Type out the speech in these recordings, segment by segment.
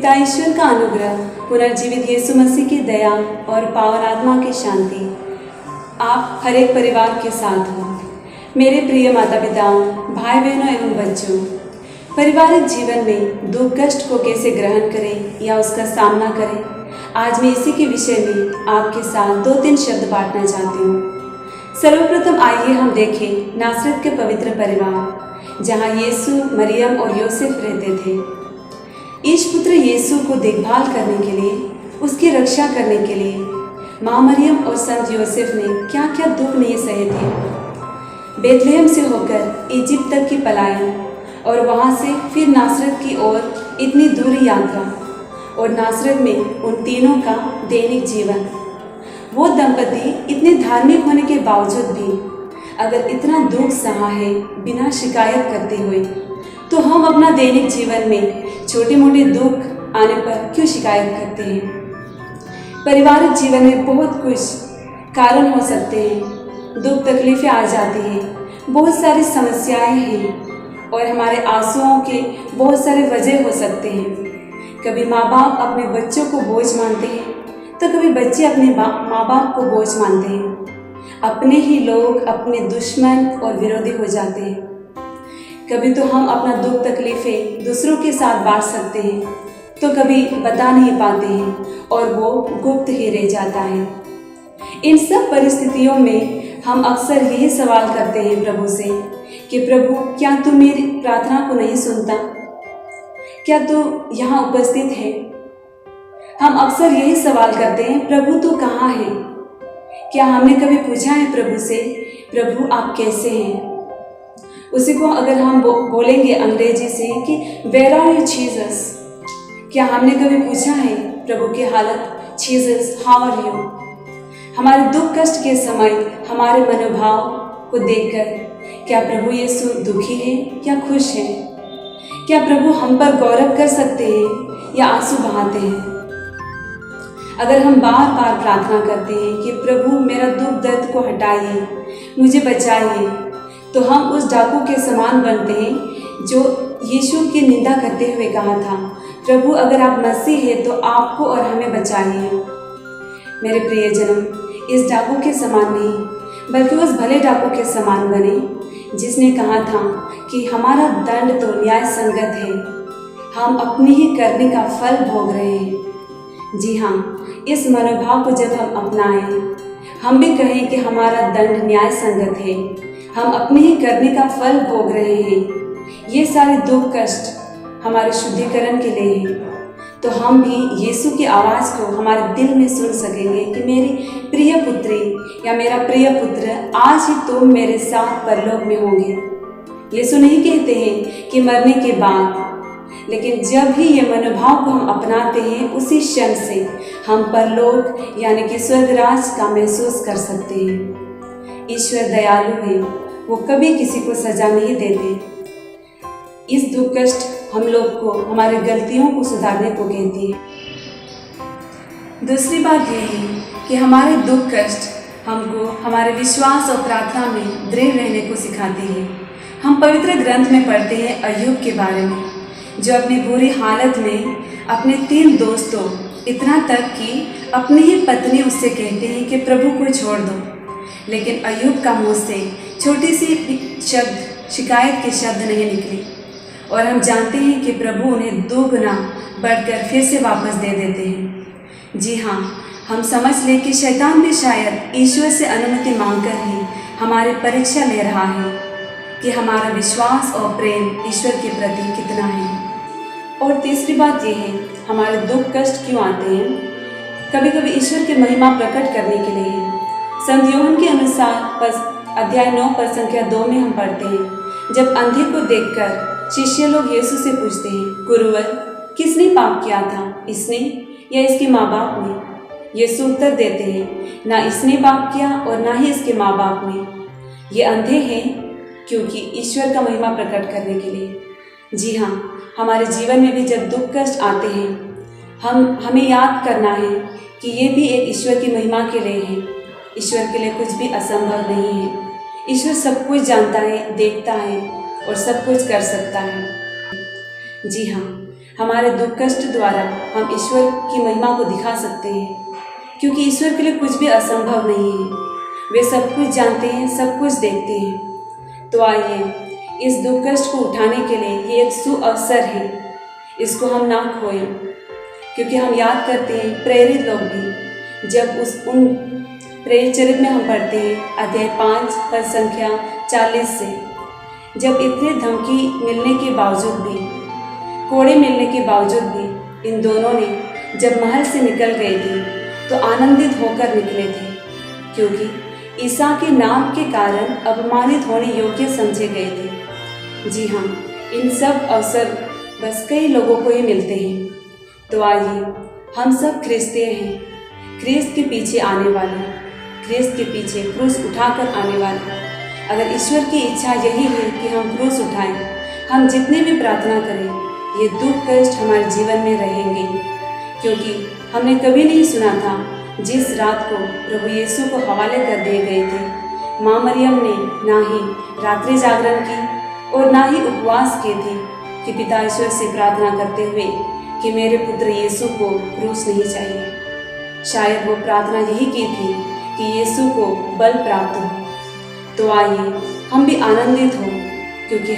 पिता ईश्वर का अनुग्रह, पुनर्जीवित यीशु मसीह की दया और पावन आत्मा की शांति आप हर एक परिवार के साथ हो। मेरे प्रिय माता पिताओं, भाई बहनों एवं बच्चों, पारिवारिक जीवन में दुख कष्ट को कैसे ग्रहण करें या उसका सामना करें, आज मैं इसी के विषय में आपके साथ 2-3 शब्द बांटना चाहती हूँ। सर्वप्रथम आइए हम देखें नासरत के पवित्र परिवार, जहाँ यीशु, मरियम और योसेफ रहते थे। ईश पुत्र यीशु को देखभाल करने के लिए, उसकी रक्षा करने के लिए माँ मरियम और संत योसेफ ने क्या क्या दुख नहीं सहे थे। बेथलेहम से होकर इजिप्ट तक की पलायन और वहाँ से फिर नासरत की ओर इतनी दूरी यात्रा और नासरत में उन तीनों का दैनिक जीवन। वो दंपति इतने धार्मिक होने के बावजूद भी अगर इतना दुख सहा है बिना शिकायत करते हुए, तो हम अपना दैनिक जीवन में छोटे मोटे दुख आने पर क्यों शिकायत करते हैं। पारिवारिक जीवन में बहुत कुछ कारण हो सकते हैं, दुख तकलीफ़ें आ जाती हैं, बहुत सारी समस्याएं हैं और हमारे आंसुओं के बहुत सारे वजह हो सकते हैं। कभी माँ बाप अपने बच्चों को बोझ मानते हैं, तो कभी बच्चे अपने माँ बाप को बोझ मानते हैं। अपने ही लोग अपने दुश्मन और विरोधी हो जाते हैं। कभी तो हम अपना दुख तकलीफ़ें दूसरों के साथ बांट सकते हैं, तो कभी बता नहीं पाते हैं और वो गुप्त ही रह जाता है। इन सब परिस्थितियों में हम अक्सर यही सवाल करते हैं प्रभु से कि प्रभु, क्या तू मेरी प्रार्थना को नहीं सुनता? क्या तू यहाँ उपस्थित है? हम अक्सर यही सवाल करते हैं, प्रभु तू कहाँ है? क्या हमने कभी पूछा है प्रभु से, प्रभु आप कैसे हैं? उसी को अगर हम बोलेंगे अंग्रेजी से कि वेयर आर यू जीसस, क्या हमने कभी पूछा है प्रभु की हालत, जीसस हाउ आर यू? हमारे दुख कष्ट के समय हमारे मनोभाव को देखकर क्या प्रभु यीशु दुखी है या खुश है? क्या प्रभु हम पर गौरव कर सकते हैं या आंसू बहाते हैं? अगर हम बार बार प्रार्थना करते हैं कि प्रभु मेरा दुख दर्द को हटाइए, मुझे बचाइए, तो हम उस डाकू के समान बनते हैं जो यीशु की निंदा करते हुए कहा था, प्रभु अगर आप मसीह हैं तो आपको और हमें बचाइए। मेरे प्रियजनों, इस डाकू के समान नहीं बल्कि उस भले डाकू के समान बने जिसने कहा था कि हमारा दंड तो न्याय संगत है, हम अपनी ही करने का फल भोग रहे हैं। जी हाँ, इस मनोभाव को जब हम अपनाएं, हम भी कहें कि हमारा दंड न्याय संगत है, हम अपने ही करने का फल भोग रहे हैं, ये सारे दुख कष्ट हमारे शुद्धिकरण के लिए हैं, तो हम भी यीशु की आवाज़ को हमारे दिल में सुन सकेंगे कि मेरी प्रिय पुत्री या मेरा प्रिय पुत्र, आज ही तुम मेरे साथ परलोक में होंगे। यीशु नहीं कहते हैं कि मरने के बाद, लेकिन जब भी ये मनोभाव को हम अपनाते हैं, उसी क्षण से हम परलोक यानी कि स्वर्गराज का महसूस कर सकते हैं। ईश्वर दयालु है, वो कभी किसी को सजा नहीं देते। इस दुख कष्ट हम लोग को हमारे गलतियों को सुधारने को कहती है। दूसरी बात यह है कि हमारे दुख कष्ट हमको हमारे विश्वास और प्रार्थना में दृढ़ रहने को सिखाती है। हम पवित्र ग्रंथ में पढ़ते हैं अय्यूब के बारे में, जो अपनी बुरी हालत में अपने 3 दोस्तों, इतना तक कि अपनी ही पत्नी उससे कहते हैं कि प्रभु को छोड़ दो, लेकिन अय्यूब का मुँह से छोटी सी शब्द, शिकायत के शब्द नहीं निकले और हम जानते हैं कि प्रभु उन्हें 2 गुना बढ़कर फिर से वापस दे देते हैं। जी हाँ, हम समझ लें कि शैतान भी शायद ईश्वर से अनुमति मांगकर ही हमारी परीक्षा ले रहा है कि हमारा विश्वास और प्रेम ईश्वर के प्रति कितना है। और तीसरी बात यह है, हमारे दुख कष्ट क्यों आते हैं? कभी कभी ईश्वर की महिमा प्रकट करने के लिए है। संत यूहन्ना के अनुसार अध्याय 9 पर संख्या 2 में हम पढ़ते हैं, जब अंधे को देखकर शिष्य लोग यीशु से पूछते हैं, गुरुवर किसने पाप किया था, इसने या इसके माँ बाप ने? यीशु उत्तर देते हैं, ना इसने पाप किया और ना ही इसके माँ बाप ने। ये अंधे हैं क्योंकि ईश्वर का महिमा प्रकट करने के लिए। जी हाँ, हमारे जीवन में भी जब दुख कष्ट आते हैं, हमें याद करना है कि ये भी एक ईश्वर की महिमा के लिए है। ईश्वर के लिए कुछ भी असंभव नहीं है। ईश्वर सब कुछ जानता है, देखता है और सब कुछ कर सकता है। जी हाँ, हमारे दुख कष्ट द्वारा हम ईश्वर की महिमा को दिखा सकते हैं, क्योंकि ईश्वर के लिए कुछ भी असंभव नहीं है। वे सब कुछ जानते हैं, सब कुछ देखते हैं। तो आइए इस दुख कष्ट को उठाने के लिए ये एक सुअवसर है, इसको हम ना खोएं, क्योंकि हम याद करते हैं प्रेरित लोग भी, जब उन प्रेरित चरित्र में हम पढ़ते हैं अध्याय 5 पद संख्या 40 से, जब इतने धमकी मिलने के बावजूद भी, कोड़े मिलने के बावजूद भी इन दोनों ने जब महल से निकल गए थे तो आनंदित होकर निकले थे, क्योंकि ईसा के नाम के कारण अपमानित होने योग्य समझे गए थे। जी हाँ, इन सब अवसर बस कई लोगों को ही मिलते हैं। तो आइए हम सब ख्रिस्ती हैं, ख्रिस्त के पीछे आने वाले, ख्रिस्त के पीछे क्रूस उठाकर आने वाले। अगर ईश्वर की इच्छा यही है कि हम क्रूस उठाएं, हम जितनी भी प्रार्थना करें, ये दुख कष्ट हमारे जीवन में रहेंगे, क्योंकि हमने कभी नहीं सुना था जिस रात को प्रभु यीशु को हवाले कर दिए गए थे, माँ मरियम ने ना ही रात्रि जागरण की और ना ही उपवास किए थे कि पिता ईश्वर से प्रार्थना करते हुए कि मेरे पुत्र यीशु को क्रूस नहीं चाहिए। शायद वो प्रार्थना यही की थी कि यीशु को बल प्राप्त हो। तो आइए हम भी आनंदित हो, क्योंकि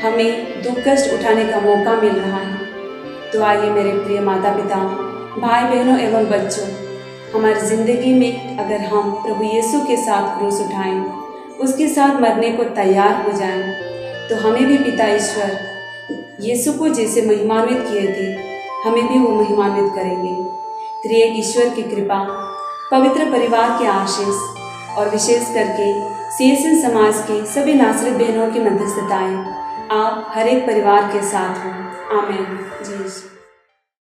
हमें दुख कष्ट उठाने का मौका मिल रहा है। तो आइए मेरे प्रिय माता पिता, भाई बहनों एवं बच्चों, हमारी ज़िंदगी में अगर हम प्रभु यीशु के साथ क्रूस उठाएं, उसके साथ मरने को तैयार हो जाएं, तो हमें भी पिता ईश्वर यीशु को जैसे महिमान्वित किए थे, हमें भी वो महिमान्वित करेंगे। त्रिएक ईश्वर की कृपा, पवित्र परिवार के आशीष और विशेष करके CSN समाज के सभी नासरत बहनों की मध्यस्थताएं आप हर एक परिवार के साथ हो। आमीन। जी।